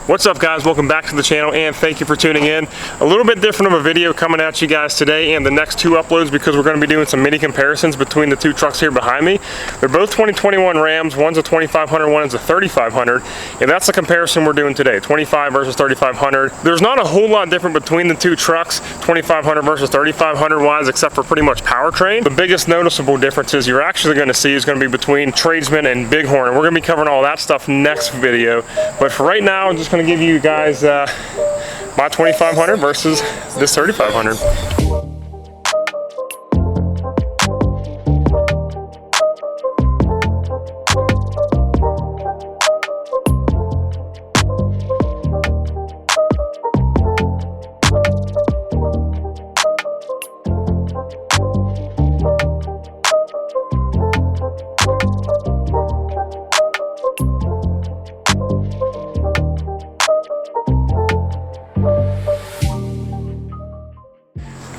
What's up, guys? Welcome back to the channel and thank you for tuning in. A little bit different of a video coming at you guys today and the next two uploads because we're going to be doing some mini comparisons between the two trucks here behind me. They're both 2021 Rams. One's a 2500, one's a 3500, and that's the comparison we're doing today, 25 versus 3500. There's not a whole lot different between the two trucks, 2500 versus 3500 wise, except for pretty much powertrain. The biggest noticeable differences you're actually going to see is going to be between Tradesman and Bighorn, and we're going to be covering all that stuff next video. But for right now, I'm just going to give you guys my 2500 versus this 3500.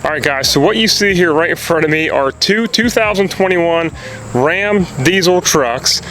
Alright guys, so what you see here right in front of me are two 2021 Ram diesel trucks,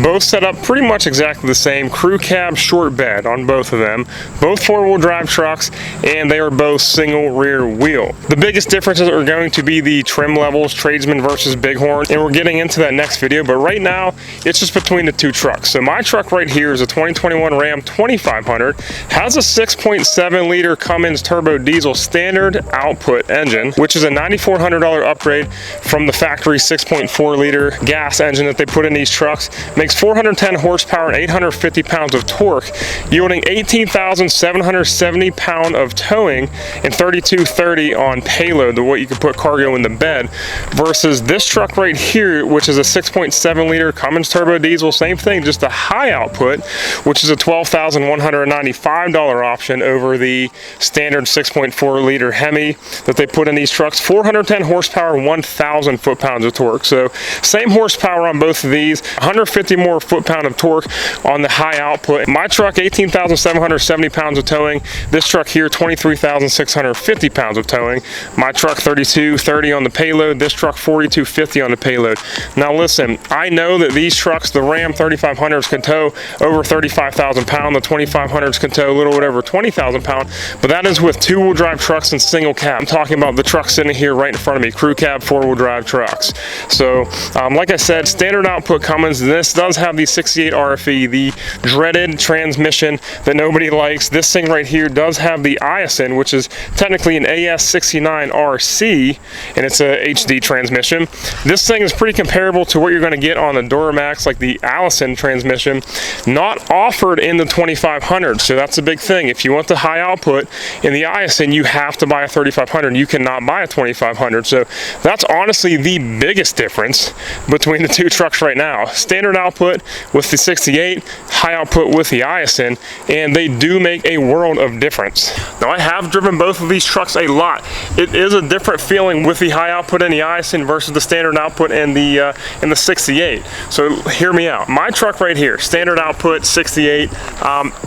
both set up pretty much exactly the same, crew cab short bed on both of them, both four-wheel drive trucks, and they are both single rear wheel. The biggest differences are going to be the trim levels, Tradesman versus Bighorn, and we're getting into that next video, but right now it's just between the two trucks. So my truck right here is a 2021 Ram 2500, has a 6.7 liter Cummins turbo diesel standard output engine, which is a $9,400 upgrade from the factory 6.4 liter gas engine that they put in these trucks. Makes 410 horsepower and 850 pounds of torque, yielding 18,770 pound of towing and 3,230 on payload, the what you could put cargo in the bed, versus this truck right here, which is a 6.7 liter Cummins turbo diesel, same thing, just a high output, which is a $12,195 option over the standard 6.4 liter Hemi that they put in these trucks. 410 horsepower, 1,000 foot-pounds of torque. So same horsepower on both of these, 150 more foot-pound of torque on the high output. My truck, 18,770 pounds of towing. This truck here, 23,650 pounds of towing. My truck, 3,230 on the payload. This truck, 4,250 on the payload. Now listen, I know that these trucks, the Ram 3500s can tow over 35,000 pounds. The 2500s can tow a little bit over 20,000 pounds, but that is with two-wheel drive trucks and single cab. I'm talking about the truck sitting here right in front of me, crew cab, four-wheel drive trucks. So like I said, standard output Cummins. This does have the 68 RFE, the dreaded transmission that nobody likes. This thing right here does have the Iacin, which is technically an AS69RC, and it's a HD transmission. This thing is pretty comparable to what you're going to get on the Duramax, like the Allison transmission, not offered in the 2500. So that's a big thing. If you want the high output in the Iacin, you have to buy a 3500. You cannot buy a 2500. So that's honestly the biggest difference between the two trucks right now. Standard output with the 68, high output with the Iacin, and they do make a world of difference. Now I have driven both of these trucks a lot. It is a different feeling with the high output in the Iacin versus the standard output in the 68. So hear me out. My truck right here, standard output 68,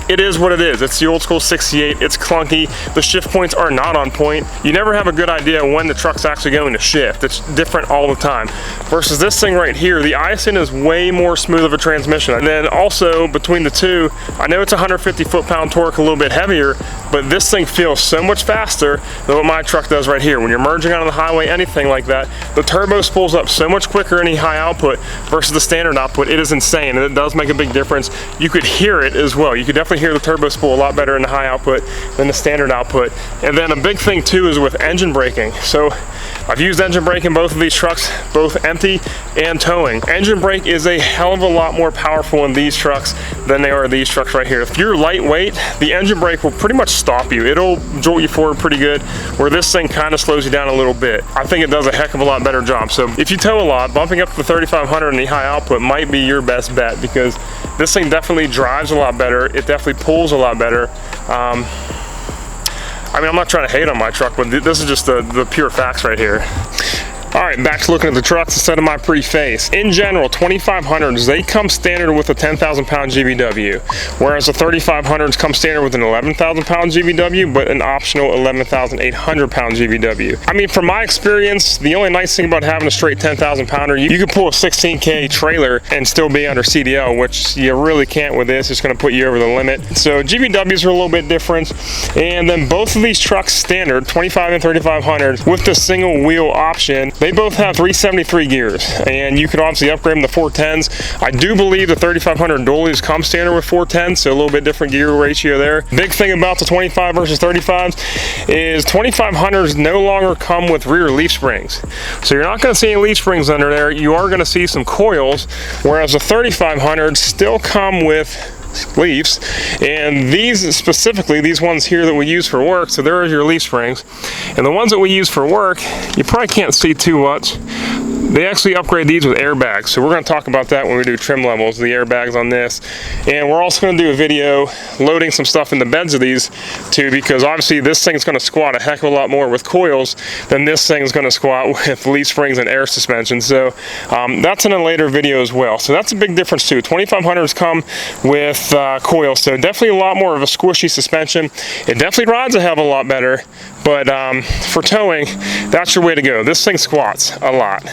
it is what it is. It's the old school 68. It's clunky. The shift points are not on point. You never have a good idea when the truck's actually going to shift. It's different all the time. Versus this thing right here, the Iacin is way more smooth of a transmission. And then also between the two, I know it's 150 foot-pound torque, a little bit heavier, but this thing feels so much faster than what my truck does right here. When you're merging on the highway, anything like that, the turbo spools up so much quicker any high output versus the standard output. It is insane, and it does make a big difference. You could hear it as well. You could definitely hear the turbo spool a lot better in the high output than the standard output. And then a big thing too is with engine braking. So I've used engine brake in both of these trucks, both empty and towing. Engine brake is a hell of a lot more powerful in these trucks than they are these trucks right here. If you're lightweight, the engine brake will pretty much stop you. It'll jolt you forward pretty good, where this thing kind of slows you down a little bit. I think it does a heck of a lot better job. So if you tow a lot, bumping up the 3500 in the high output might be your best bet, because this thing definitely drives a lot better. It definitely pulls a lot better. I mean, I'm not trying to hate on my truck, but this is just the pure facts right here. All right, back to looking at the trucks instead of my preface. In general, 2500s, they come standard with a 10,000 pound GVW, whereas the 3500s come standard with an 11,000 pound GVW, but an optional 11,800 pound GVW. I mean, from my experience, the only nice thing about having a straight 10,000 pounder, you can pull a 16K trailer and still be under CDL, which you really can't with this. It's going to put you over the limit. So GVWs are a little bit different. And then both of these trucks standard, 25 and 3500s, with the single wheel option, they both have 373 gears, and you can obviously upgrade them to 410s. I do believe the 3500 dualies come standard with 410s, so a little bit different gear ratio there. Big thing about the 25 versus 35s is 2500s no longer come with rear leaf springs. So you're not going to see any leaf springs under there. You are going to see some coils, whereas the 3500s still come with leaves, and these specifically, these ones here that we use for work, so there are your leaf springs, and the ones that we use for work, you probably can't see too much. They actually upgrade these with airbags, so we're going to talk about that when we do trim levels, the airbags on this. And we're also going to do a video loading some stuff in the beds of these too, because obviously this thing's going to squat a heck of a lot more with coils than this thing's going to squat with leaf springs and air suspension. So that's in a later video as well. So that's a big difference too. 2500s come with coils, so definitely a lot more of a squishy suspension. It definitely rides a hell of a lot better, but for towing, that's your way to go. This thing squats a lot.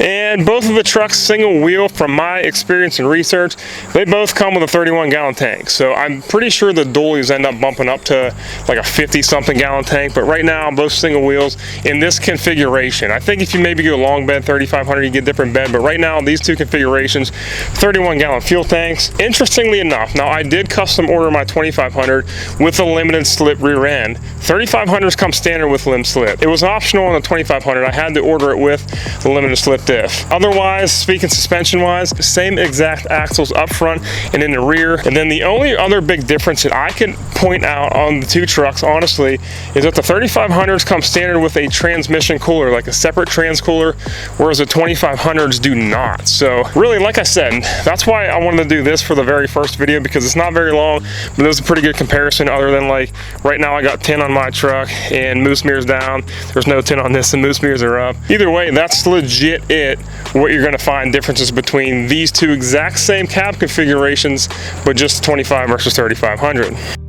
And both of the trucks, single wheel, from my experience and research, they both come with a 31-gallon tank. So I'm pretty sure the dualies end up bumping up to like a 50-something gallon tank. But right now, both single wheels in this configuration. I think if you maybe go long bed 3500, you get a different bed. But right now, these two configurations, 31-gallon fuel tanks. Interestingly enough, now I did custom order my 2500 with a limited slip rear end. 3500s come standard with limb slip. It was optional on the 2500. I had to order it with the limited slip diff. Otherwise, speaking suspension wise, same exact axles up front and in the rear. And then the only other big difference that I can point out on the two trucks, honestly, is that the 3500s come standard with a transmission cooler, like a separate trans cooler, whereas the 2500s do not. So really, like I said, that's why I wanted to do this for the very first video, because it's not very long, but there's a pretty good comparison, other than like right now I got 10 on my truck and moose mirrors down. There's no 10 on this and moose mirrors are up. Either way, that's legit what you're going to find differences between these two exact same cab configurations, but just 25 versus 3500.